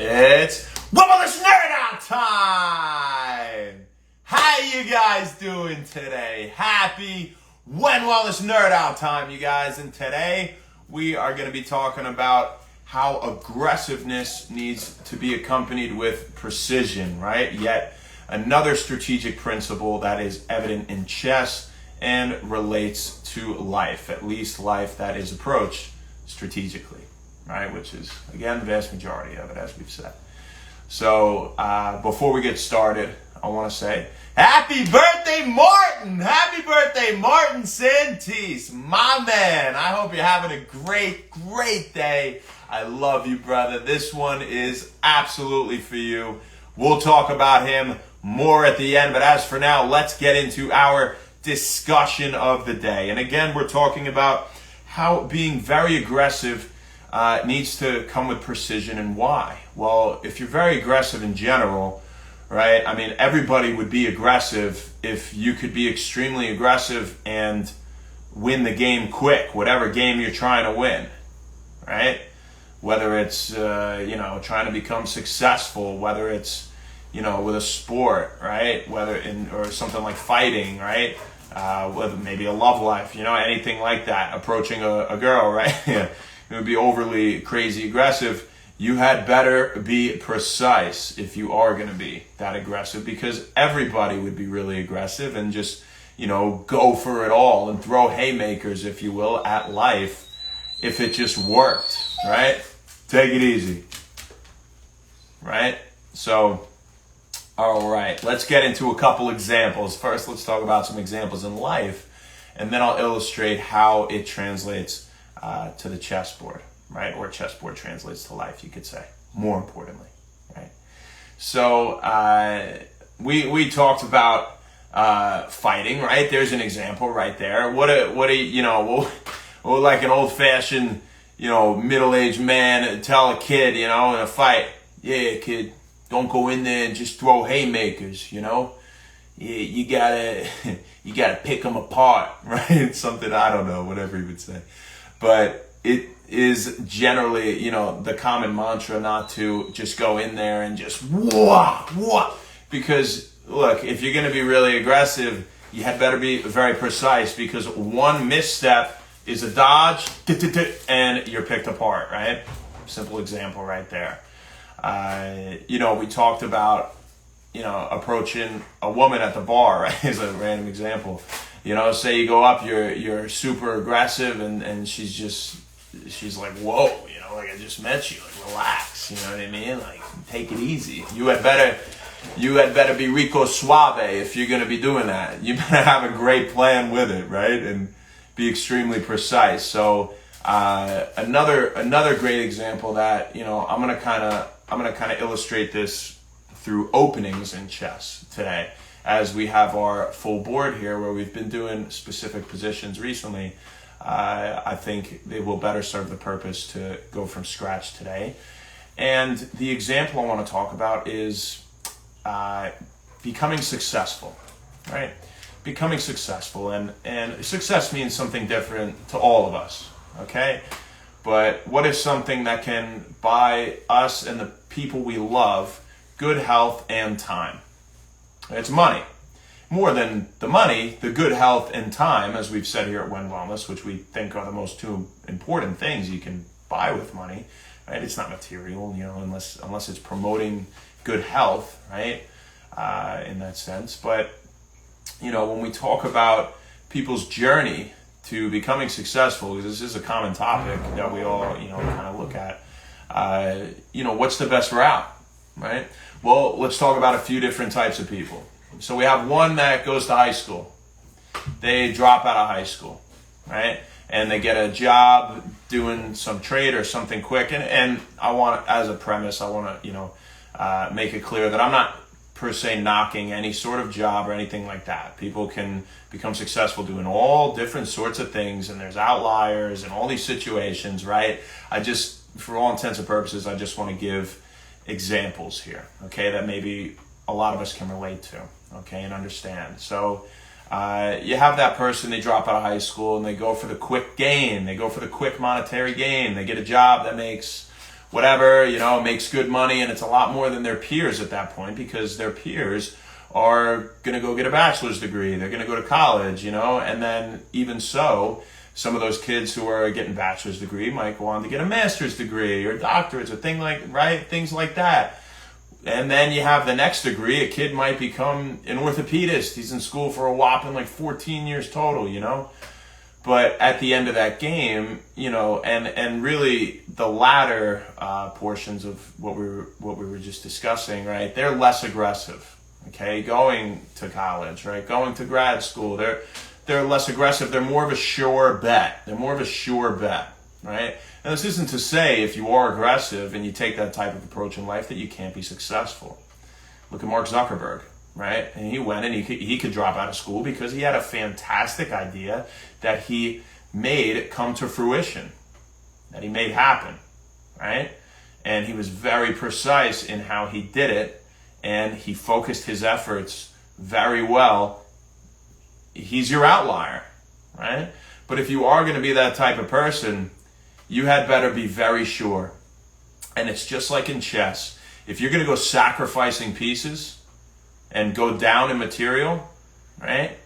It's Wellness Nerd Out time! How you guys doing today? Happy When Wellness Nerd Out time, you guys. And today we are going to be talking about how aggressiveness needs to be accompanied with precision, right? Yet another strategic principle that is evident in chess and relates to life, at least life that is approached strategically, right? Which is, again, the vast majority of it, as we've said. So before we get started, I want to say, happy birthday, Martin! Happy birthday, Martin Santis, my man. I hope you're having a great day. I love you, brother. This one is absolutely for you. We'll talk about him more at the end, but as for now, let's get into our discussion of the day. And again, we're talking about how being very aggressive needs to come with precision, and why. Well, if you're very aggressive in general, right? I mean, everybody would be aggressive if you could be extremely aggressive and win the game quick, whatever game you're trying to win, right? Whether it's, trying to become successful, whether it's, with a sport, right? Or something like fighting, right? Whether maybe a love life, anything like that, approaching a girl, right? It would be overly crazy aggressive. You had better be precise if you are going to be that aggressive, because everybody would be really aggressive and just, go for it all and throw haymakers, if you will, at life if it just worked, right? Take it easy, right? So, all right, let's get into a couple examples. First, let's talk about some examples in life, and then I'll illustrate how it translates to the chessboard, right? Or chessboard translates to life, you could say, more importantly, right? So we talked about fighting, right? There's an example right there. What like an old-fashioned, middle-aged man tell a kid, in a fight, yeah, kid, don't go in there and just throw haymakers, you gotta pick them apart, right? Something, I don't know, whatever he would say. But it is generally, the common mantra not to just go in there and just wah. Because, look, if you're going to be really aggressive, you had better be very precise, because one misstep is a dodge, and you're picked apart, right? Simple example right there. We talked about, approaching a woman at the bar, right? As a random example. Say you go up, you're super aggressive, and she's like, whoa, like I just met you, like relax, you know what I mean? Like, take it easy. You had better be Rico Suave if you're going to be doing that. You better have a great plan with it, right? And be extremely precise. So another great example that I'm gonna kind of illustrate this through openings in chess today, as we have our full board here where we've been doing specific positions recently. I think they will better serve the purpose to go from scratch today. And the example I want to talk about is becoming successful, right? Becoming successful, and success means something different to all of us, okay? But what is something that can buy us and the people we love good health and time? It's money. More than the money, the good health and time, as we've said here at When Wellness, which we think are the most two important things you can buy with money, right? It's not material, unless it's promoting good health, right? In that sense. But when we talk about people's journey to becoming successful, because this is a common topic that we all, kind of look at, what's the best route, right? Well, let's talk about a few different types of people. So we have one that goes to high school. They drop out of high school, right? And they get a job doing some trade or something quick. And I want, as a premise, make it clear that I'm not per se knocking any sort of job or anything like that. People can become successful doing all different sorts of things, and there's outliers and all these situations, right? For all intents and purposes, I just want to give examples here, okay, that maybe a lot of us can relate to, okay, and understand. So you have that person, they drop out of high school and they go for the quick gain. They go for the quick monetary gain. They get a job that makes whatever, makes good money, and it's a lot more than their peers at that point, because their peers are going to go get a bachelor's degree. They're going to go to college, and then even so, some of those kids who are getting bachelor's degree might go on to get a master's degree or doctorates or things like that. And then you have the next degree. A kid might become an orthopedist. He's in school for a whopping 14 years total, But at the end of that game, and really the latter portions of what we were just discussing, right? They're less aggressive. Okay, going to college, right? Going to grad school, they're less aggressive. They're more of a sure bet. Right? And this isn't to say if you are aggressive and you take that type of approach in life that you can't be successful. Look at Mark Zuckerberg, right? And he went and he could drop out of school because he had a fantastic idea that he made come to fruition, that he made happen, right? And he was very precise in how he did it, and he focused his efforts very well. He's your outlier, right? But if you are going to be that type of person, you had better be very sure. And it's just like in chess. If you're going to go sacrificing pieces and go down in material, right,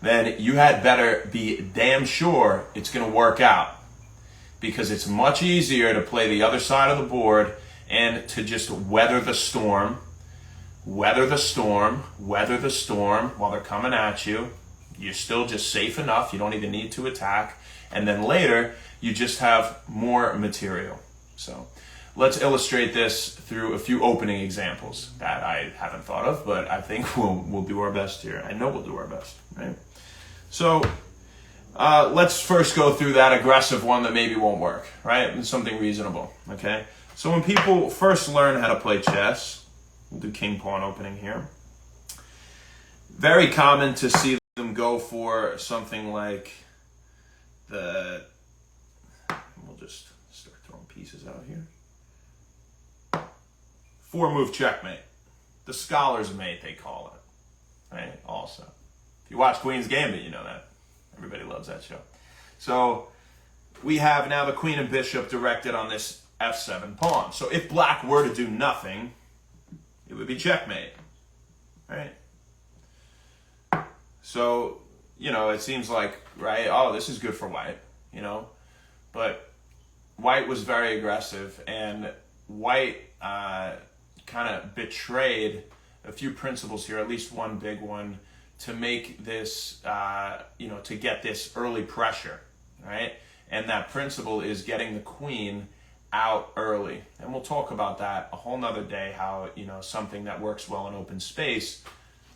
then you had better be damn sure it's going to work out. Because it's much easier to play the other side of the board and to just weather the storm while they're coming at you. You're still just safe enough. You don't even need to attack. And then later, you just have more material. So let's illustrate this through a few opening examples that I haven't thought of, but I think we'll do our best here. I know we'll do our best, right? So let's first go through that aggressive one that maybe won't work, right? And something reasonable, okay? So when people first learn how to play chess, we'll do king pawn opening here. Very common to see them go for something like we'll just start throwing pieces out here. 4-move checkmate. The scholar's mate, they call it, right? Also, if you watch Queen's Gambit, you know that. Everybody loves that show. So we have now the queen and bishop directed on this f7 pawn. So if black were to do nothing, it would be checkmate, right? So, it seems like, right, oh, this is good for white, but white was very aggressive, and white kind of betrayed a few principles here, at least one big one, to make this, to get this early pressure, right? And that principle is getting the queen out early. And we'll talk about that a whole nother day, how, something that works well in open space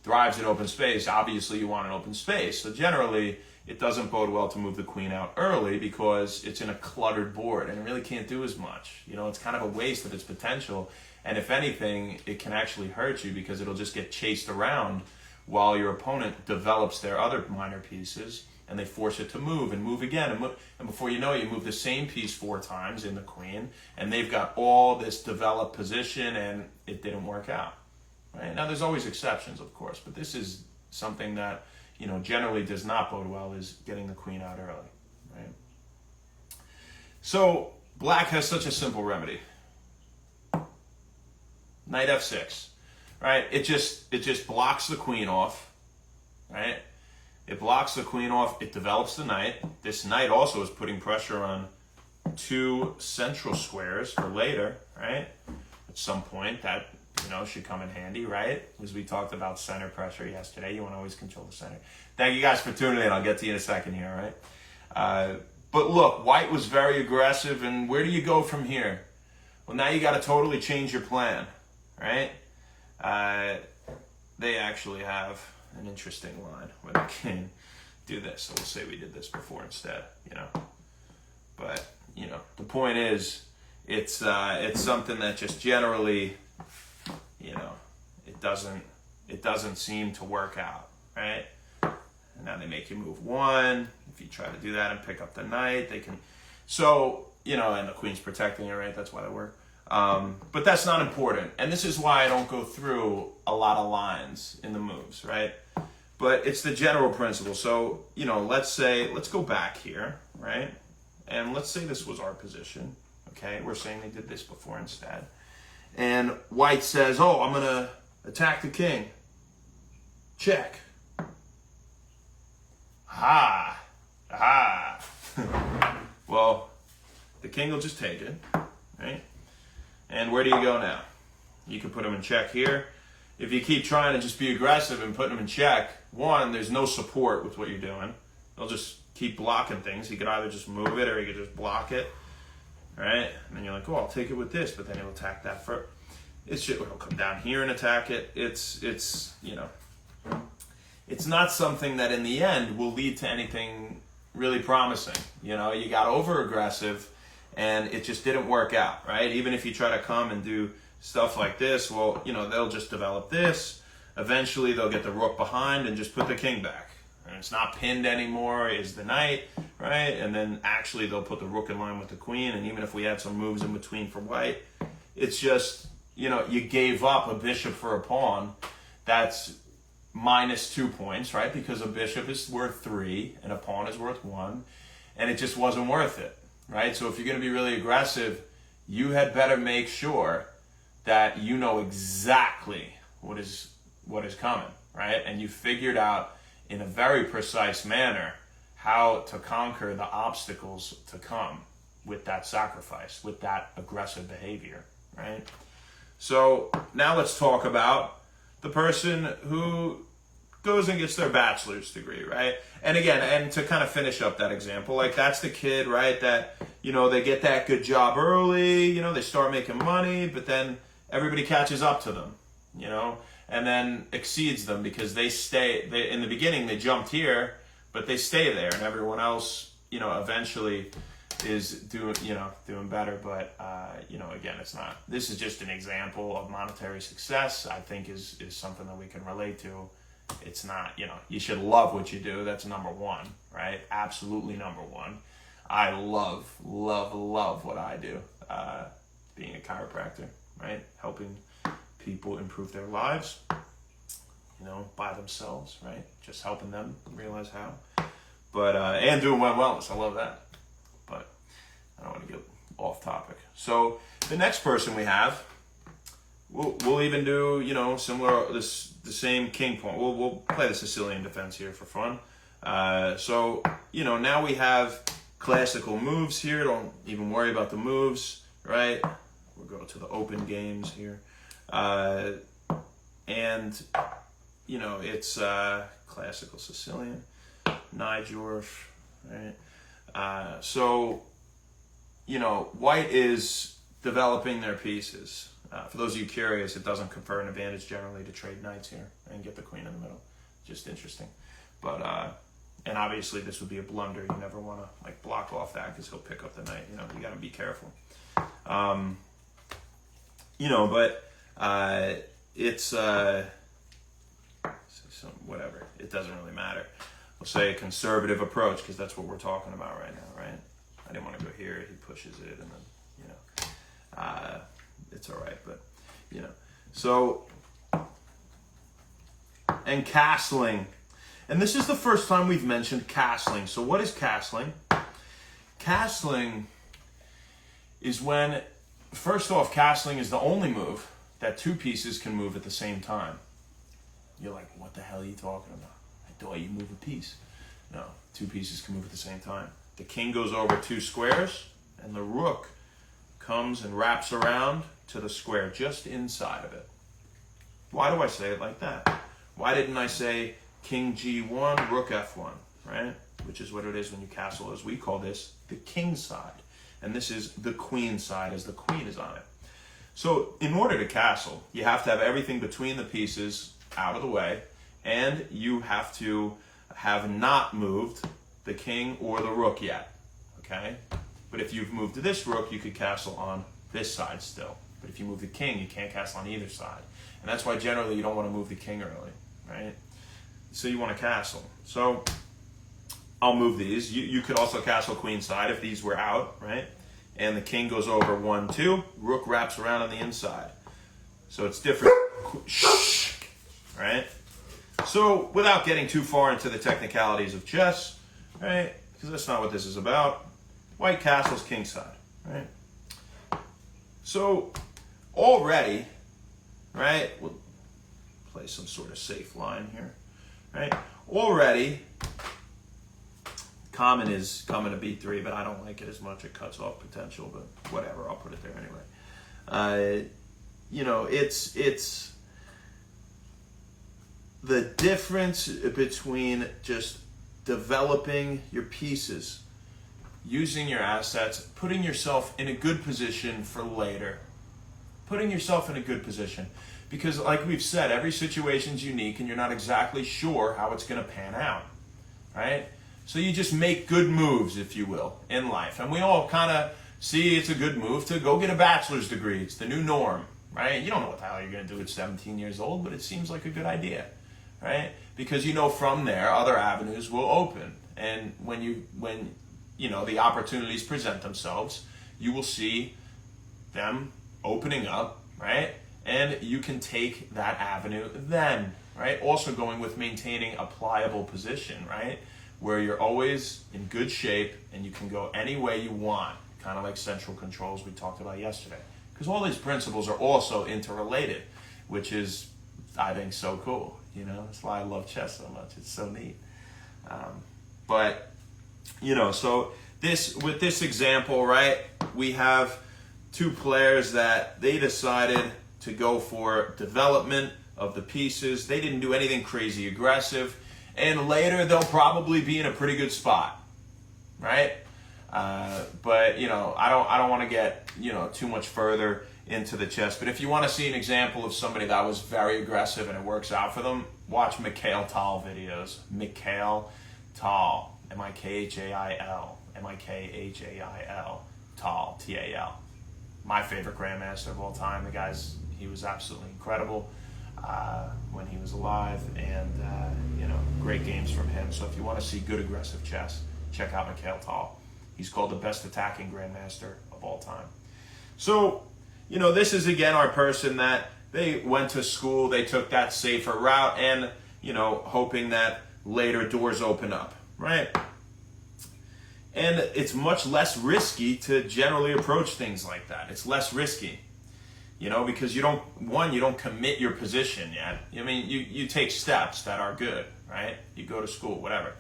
thrives in open space. Obviously, you want an open space. So generally, it doesn't bode well to move the queen out early because it's in a cluttered board and it really can't do as much. It's kind of a waste of its potential. And if anything, it can actually hurt you because it'll just get chased around while your opponent develops their other minor pieces, and they force it to move and move again. And before you know it, you move the same piece 4 times in the queen, and they've got all this developed position, and it didn't work out. Right? Now, there's always exceptions, of course, but this is something that, generally does not bode well, is getting the queen out early. Right? So black has such a simple remedy. Knight f6. Right? It just blocks the queen off. Right? It blocks the queen off. It develops the knight. This knight also is putting pressure on 2 central squares for later, right? At some point that, should come in handy, right? As we talked about center pressure yesterday. You want to always control the center. Thank you guys for tuning in. I'll get to you in a second here, all right? But look, white was very aggressive, and where do you go from here? Well, now you got to totally change your plan, right? They actually have an interesting line where they can do this. So we'll say we did this before instead, But, the point is, it's something that just generally, it doesn't seem to work out, right? And now they make you move 1. If you try to do that and pick up the knight, they can. So, and the queen's protecting it, right? That's why they work. But that's not important. And this is why I don't go through a lot of lines in the moves, right? But it's the general principle. So, let's go back here, right? And let's say this was our position, Okay, we're saying they did this before instead. And white says, oh, I'm going to attack the king. Check. Ha! Aha! Well, the king will just take it, right? And where do you go now? You can put him in check here. If you keep trying to just be aggressive and putting him in check, one, there's no support with what you're doing. They'll just keep blocking things. He could either just move it or he could just block it, right? And then you're like, oh, I'll take it with this, but then he'll attack that first. He'll come down here and attack it. It's you know, it's not something that in the end will lead to anything really promising. You know, you got over aggressive and it just didn't work out, right? Even if you try to come and do stuff like this, well, you know, they'll just develop this. Eventually they'll get the rook behind and just put the king back. And it's not pinned anymore, is the knight, right? And then actually they'll put the rook in line with the queen. And even if we had some moves in between for white, it's just, you know, you gave up a bishop for a pawn. That's -2 points, right? Because a bishop is worth 3 and a pawn is worth 1. And it just wasn't worth it, right? So if you're going to be really aggressive, you had better make sure that you know exactly what is coming, right? And you figured out in a very precise manner how to conquer the obstacles to come with that sacrifice, with that aggressive behavior, right? So now let's talk about the person who goes and gets their bachelor's degree, right? And again, and to kind of finish up that example, like that's the kid, right, that, you know, they get that good job early, you know, they start making money, but then everybody catches up to them, you know, and then exceeds them because they in the beginning they jumped here, but they stay there, and everyone else, you know, eventually is doing better. But you know, again, this is just an example of monetary success. I think is something that we can relate to. It's not, you know, you should love what you do. That's number one, right? Absolutely number one. I love what I do. Being a chiropractor, right? Helping people improve their lives, you know, by themselves, right? Just helping them realize how. But, and doing wellness. I love that. But I don't want to get off topic. So the next person we have, we'll even do, you know, similar, the same king point. We'll play the Sicilian defense here for fun. So, you know, now we have classical moves here. Don't even worry about the moves, right? We'll go to the open games here. And, you know, it's classical Sicilian, Nijorf, right? So, you know, white is developing their pieces. For those of you curious, it doesn't confer an advantage generally to trade knights here and get the queen in the middle. Just interesting. But, and obviously this would be a blunder. You never want to, like, block off that because he'll pick up the knight. You know, you got to be careful. You know, but it's, whatever. It doesn't really matter. We'll say a conservative approach because that's what we're talking about right now, right? I didn't want to go here. He pushes it and then, you know, it's all right, but, you know. So, and castling. And this is the first time we've mentioned castling. So what is castling? Castling is when, first off, castling is the only move that two pieces can move at the same time. You're like, what the hell are you talking about? I thought you move a piece. No, two pieces can move at the same time. The king goes over 2 squares, and the rook comes and wraps around to the square just inside of it. Why do I say it like that? Why didn't I say king g1, rook f1, right? Which is what it is when you castle, as we call this, the king side. And this is the queen side, as the queen is on it. So in order to castle, you have to have everything between the pieces out of the way, and you have to have not moved the king or the rook yet, okay? But if you've moved this rook, you could castle on this side still. But if you move the king, you can't castle on either side. And that's why generally you don't want to move the king early, right? So you want to castle. So I'll move these. You could also castle queen side if these were out, right? And the king goes over 1, 2. Rook wraps around on the inside. So it's different, right? So without getting too far into the technicalities of chess, right? Because that's not what this is about. White castles king side, right? So already, right, we'll play some sort of safe line here, right? Already, common is coming to B3, but I don't like it as much. It cuts off potential, but whatever, I'll put it there anyway. It's the difference between just developing your pieces, using your assets, putting yourself in a good position for later. Putting yourself in a good position. Because like we've said, every situation's unique and you're not exactly sure how it's going to pan out, right? So you just make good moves, if you will, in life. And we all kind of see it's a good move to go get a bachelor's degree. It's the new norm, right? You don't know what the hell you're going to do at 17 years old, but it seems like a good idea, right? Because from there, other avenues will open. And when the opportunities present themselves, you will see them opening up, right? And you can take that avenue then, right? Also going with maintaining a pliable position, right? Where you're always in good shape and you can go any way you want, kind of like central controls we talked about yesterday. Because all these principles are also interrelated, which is, I think, so cool. That's why I love chess so much. It's so neat. So with this example, right, we have two players that they decided to go for development of the pieces. They didn't do anything crazy aggressive. And later they'll probably be in a pretty good spot, right? But I don't want to get too much further into the chess. But if you want to see an example of somebody that was very aggressive and it works out for them, watch Mikhail Tal videos. Mikhail Tal, Mikhail, Mikhail, Tal, Tal. My favorite grandmaster of all time. He was absolutely incredible when he was alive, and great games from him. So if you want to see good aggressive chess, check out Mikhail Tal. He's called the best attacking grandmaster of all time. So, this is again our person that they went to school, they took that safer route, and hoping that later doors open up, right? And it's much less risky to generally approach things like that. It's less risky, because you don't commit your position yet. You take steps that are good, right? You go to school, whatever.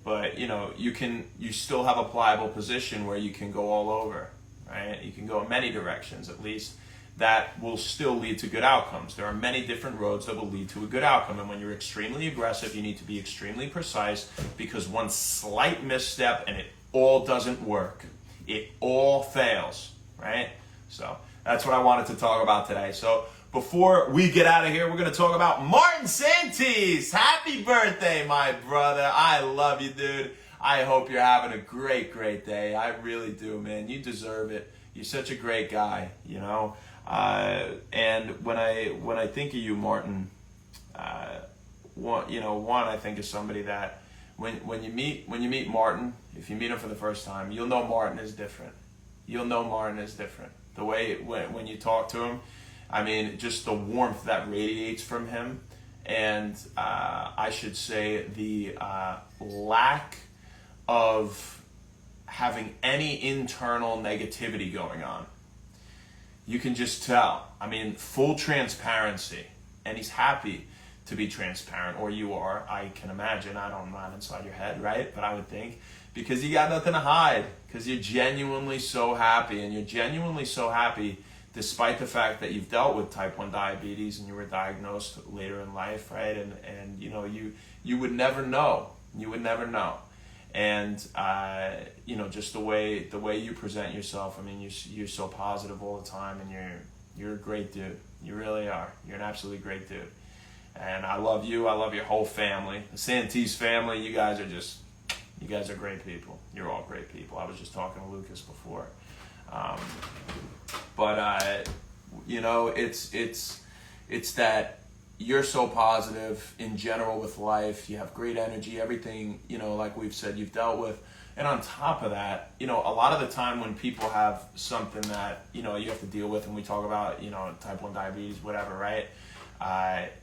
But you still have a pliable position where you can go all over, right? You can go in many directions, at least. That will still lead to good outcomes. There are many different roads that will lead to a good outcome. And when you're extremely aggressive, you need to be extremely precise, because one slight misstep and it all doesn't work. It all fails, right? So that's what I wanted to talk about today. So before we get out of here, we're going to talk about Martin Santese. Happy birthday, my brother. I love you, dude. I hope you're having a great, great day. I really do, man. You deserve it. You're such a great guy, and when I think of you, Martin, one I think is somebody that when you meet Martin, if you meet him for the first time, you'll know Martin is different. You'll know Martin is different. The way when you talk to him, just the warmth that radiates from him, and I should say the lack of having any internal negativity going on. You can just tell. Full transparency. And he's happy to be transparent, or you are, I can imagine. I'm not inside your head, right? But I would think, because you got nothing to hide, because you're genuinely so happy, and you're genuinely so happy despite the fact that you've dealt with type 1 diabetes and you were diagnosed later in life, right? And you would never know. You would never know. And just the way you present yourself, you're so positive all the time, and you're a great dude. You really are. You're an absolutely great dude. And I love you. I love your whole family. The Santese family, you guys are great people. You're all great people. I was just talking to Lucas before. It's that you're so positive in general with life. You have great energy, everything, like we've said, you've dealt with. And on top of that, a lot of the time when people have something that, you have to deal with, and we talk about, type 1 diabetes, whatever, right?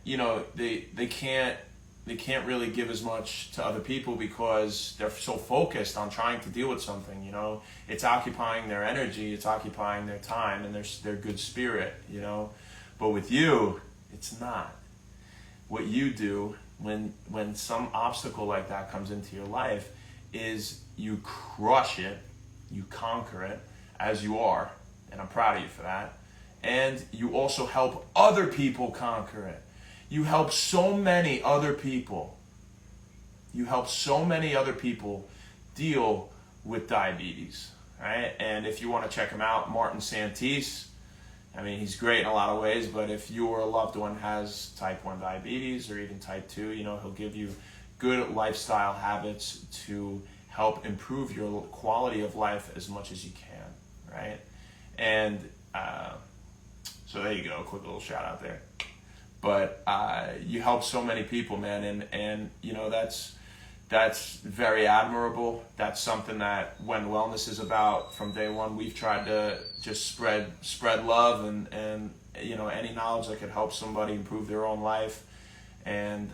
They can't really give as much to other people because they're so focused on trying to deal with something, you know. It's occupying their energy, it's occupying their time and their good spirit, you know. But with you, it's not. What you do when some obstacle like that comes into your life is you crush it, you conquer it as you are, and I'm proud of you for that. And you also help other people conquer it. You help so many other people. You help so many other people deal with diabetes, right? And if you want to check him out, Martin Santís, I mean, he's great in a lot of ways, but if your loved one has type 1 diabetes or even type 2, you know, he'll give you good lifestyle habits to help improve your quality of life as much as you can, right? And so there you go, quick little shout out there. But you help so many people, man, and you know, that's very admirable. That's something that When Wellness is about. From day one, we've tried to just spread love and you know, any knowledge that could help somebody improve their own life. And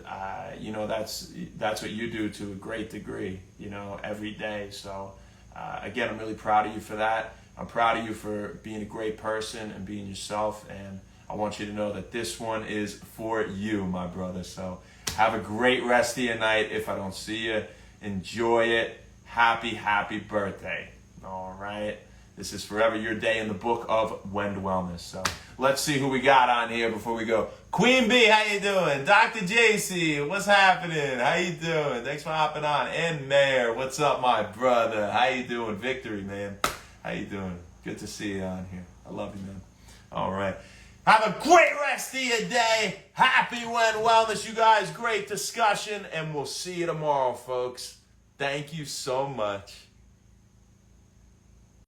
you know, that's what you do to a great degree, you know, every day. So again, I'm really proud of you for that. I'm proud of you for being a great person and being yourself, and I want you to know that this one is for you, my brother. So have a great rest of your night. If I don't see you, enjoy it. Happy birthday. All right. This is forever your day in the book of When Wellness. So let's see who we got on here before we go. Queen B, how you doing? Dr. JC, what's happening? How you doing? Thanks for hopping on. And Mayor, what's up, my brother? How you doing? Victory, man. How you doing? Good to see you on here. I love you, man. All right. Have a great rest of your day. Happy When Wellness, you guys. Great discussion, and we'll see you tomorrow, folks. Thank you so much.